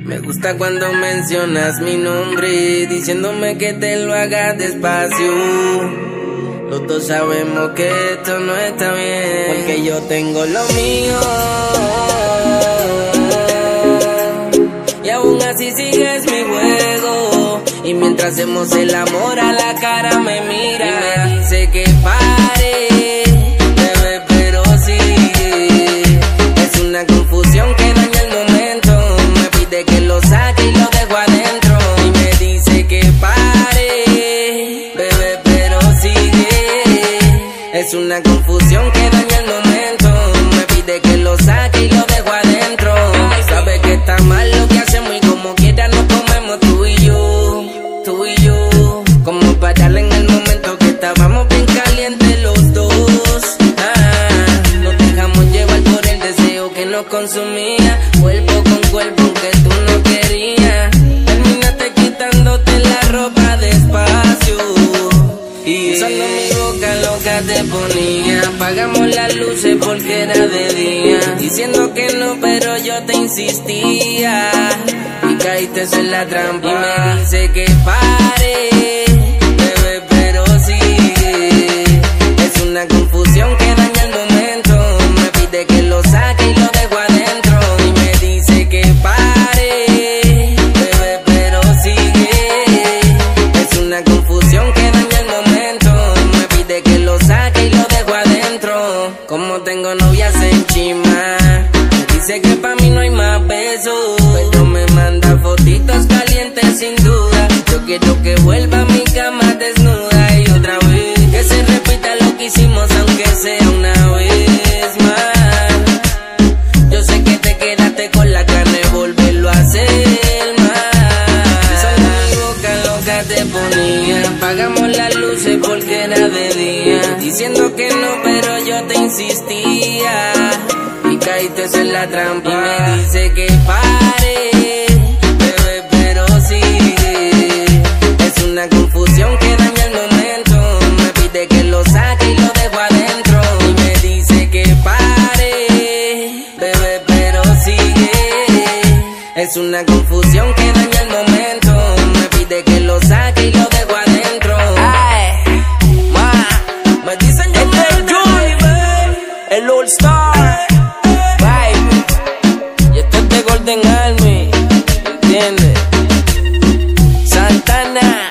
Me gusta cuando mencionas mi nombre, diciéndome que te lo hagas despacio. Los dos sabemos que esto no está bien, porque yo tengo lo mío. Y aún así sigues mi juego. Y mientras hacemos el amor a la cara me mira y me dice que pare, bebé, pero sigue. Es una confusión que daña el momento. Me pide que lo saque y lo dejo adentro. Y me dice que pare, bebé, pero sigue. Es una confusión que daña el momento. Me pide que lo saque y lo dejo adentro. Sabe que está mal lo que hacemos y como quiera nos comemos tú y yo. Tú y yo, como para darle en el momento que estábamos bien calientes los dos. Nos dejamos llevar por el deseo que nos consumía, cuerpo con cuerpo aunque tú no querías. Terminaste quitándote la ropa despacio y usando mi boca loca te ponía. Apagamos las luces porque era de día, diciendo que no pero yo te insistía. Caíste en la trampa y me dice que pare, bebé, pero sigue. Es una confusión que daña el momento. Me pide que lo saque y lo dejo adentro. Y me dice que pare, bebé, pero sigue. Es una confusión que daña el momento. Me pide que lo saque y lo dejo adentro. Como tengo novias en chima, me dice que pa' mí no hay más besos, pero me manda fotitos calientes sin duda. Yo quiero que vuelva a mi cama desnuda y otra vez que se repita lo que hicimos aunque sea una vez más. Yo sé que te quedaste con la carne, volverlo a hacer más. Solo mi boca loca te ponía. Apagamos las luces porque era de día, diciendo que no pero yo te insistía. Y caíste en la trampa y me dice que pare, bebé, pero sigue. Es una confusión que daña el momento. Me pide que lo saque y lo dejo adentro. Y me dice que pare, bebé, pero sigue. Es una confusión que daña el momento. Me pide que lo saque y lo dejo adentro. Ay, me dicen yo el All Star. Golden Army, ¿entiendes? Santana.